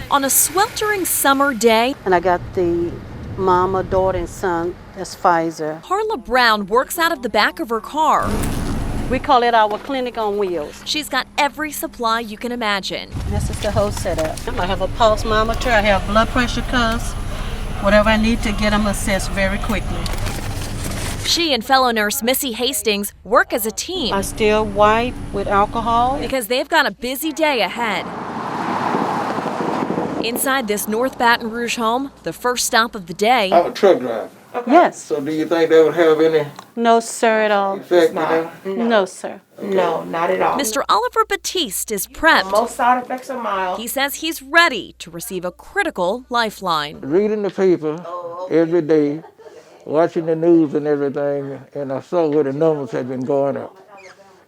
On a sweltering summer day, And I got the mama, daughter, and son. That's Pfizer. Carla Brown works out of the back of her car. We call it our clinic on wheels. She's got every supply you can imagine. This is the whole setup. I have a pulse monitor. I have blood pressure cuffs. Whatever I need to get them assessed very quickly. She and fellow nurse Missy Hastings work as a team I still wipe with alcohol. because they've got a busy day ahead. Inside this North Baton Rouge home, the first stop of the day, I'm a truck driver. Yes. So do you think that would have any No, sir, at all. effect? No, sir. No, not at all. Mr. Oliver Batiste is prepped. Most side effects are mild. He says he's ready to receive a critical lifeline. Reading the paper every day, watching the news and everything, and I saw where the numbers had been going up.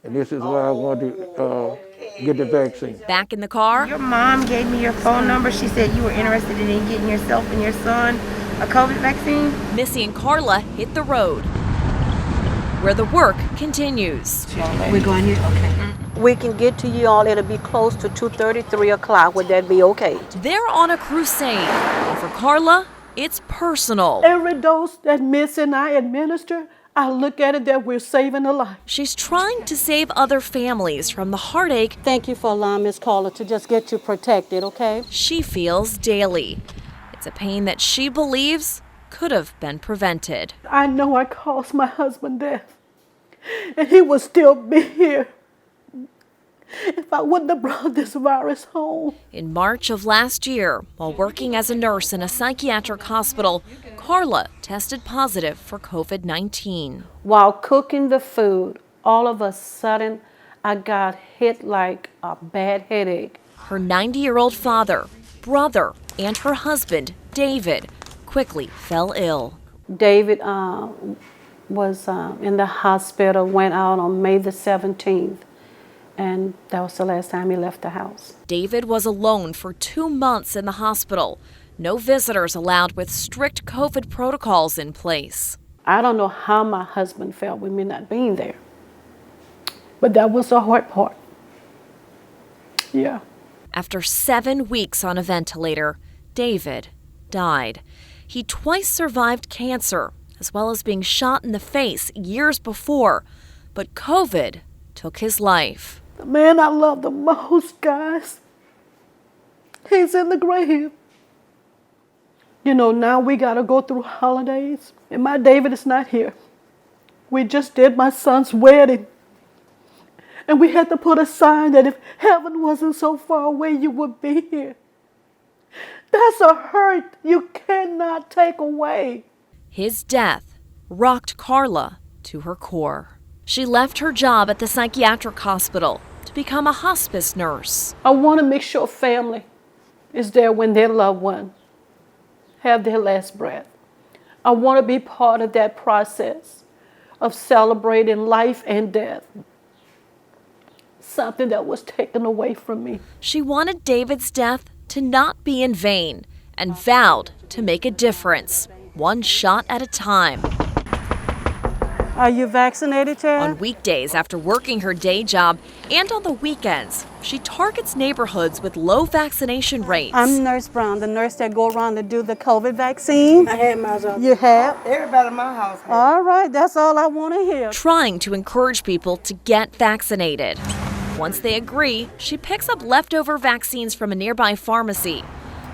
And this is why I wanted to get the vaccine. Back in the car, Your mom gave me your phone number. She said you were interested in getting yourself and your son a COVID vaccine. Missy and Carla hit the road, where the work continues. We're going here? Okay. We can get to you all. It'll be close to 2:30, 3 o'clock. Would that be okay? They're on a crusade. And for Carla, it's personal. Every dose that Miss and I administer, I look at it that we're saving a life. She's trying to save other families from the heartache Thank you for allowing Miss Carla to just get you protected, okay? she feels daily. It's a pain that she believes could have been prevented. I know I caused my husband death, and he would still be here if I wouldn't have brought this virus home. In March of last year, while working as a nurse in a psychiatric hospital, Carla tested positive for COVID-19. While cooking the food, all of a sudden, I got hit like a bad headache. Her 90-year-old father, brother, and her husband, David, quickly fell ill. David was in the hospital, went out on May the 17th, and that was the last time he left the house. David was alone for 2 months in the hospital. No visitors allowed with strict COVID protocols in place. I don't know how my husband felt with me not being there, but that was the hard part. Yeah. After 7 weeks on a ventilator, David died. He twice survived cancer, as well as being shot in the face years before, but COVID took his life. The man I love the most, guys, he's in the grave. You know, now we got to go through holidays, and my David is not here. We just did my son's wedding, and we had to put a sign that if heaven wasn't so far away, you would be here. That's a hurt you cannot take away. His death rocked Carla to her core. She left her job at the psychiatric hospital to become a hospice nurse. I want to make sure family is there when their loved one have their last breath. I want to be part of that process of celebrating life and death, something that was taken away from me. She wanted David's death to not be in vain and vowed to make a difference, one shot at a time. Are you vaccinated, Chad? On weekdays after working her day job and on the weekends, she targets neighborhoods with low vaccination rates. I'm Nurse Brown, the nurse that go around to do the COVID vaccine. I had mine on. You have? Everybody in my house had. All right, that's all I want to hear. Trying to encourage people to get vaccinated. Once they agree, she picks up leftover vaccines from a nearby pharmacy.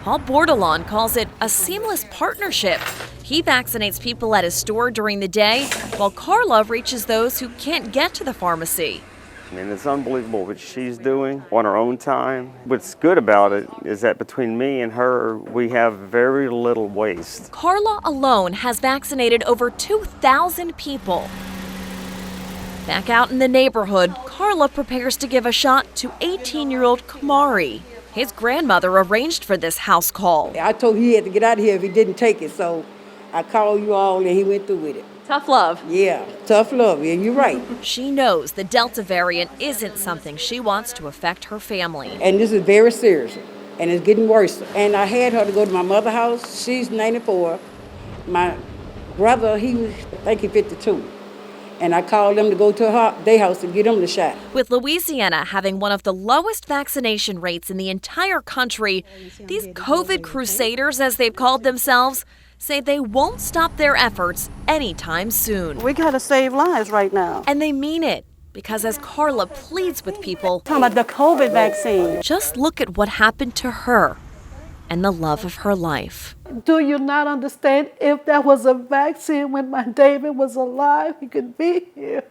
Paul Bordelon calls it a seamless partnership. He vaccinates people at his store during the day, while Carla reaches those who can't get to the pharmacy. I mean, it's unbelievable what she's doing on her own time. What's good about it is that between me and her, we have very little waste. Carla alone has vaccinated over 2,000 people. Back out in the neighborhood, Carla prepares to give a shot to 18-year-old Kamari. His grandmother arranged for this house call. I told him he had to get out of here if he didn't take it, so I called you all and he went through with it. Tough love. Yeah, tough love. Yeah, you're right. She knows the Delta variant isn't something she wants to affect her family. And this is very serious, and it's getting worse. And I had her to go to my mother's house. She's 94. My brother, I think he's 52. And I called them to go to their house to get them the shot. With Louisiana having one of the lowest vaccination rates in the entire country, these COVID crusaders, as they've called themselves, say they won't stop their efforts anytime soon. We got to save lives right now. And they mean it, because as Carla pleads with people, Talking about the COVID vaccine. just look at what happened to her and the love of her life. Do you not understand? If there was a vaccine when my David was alive, he could be here.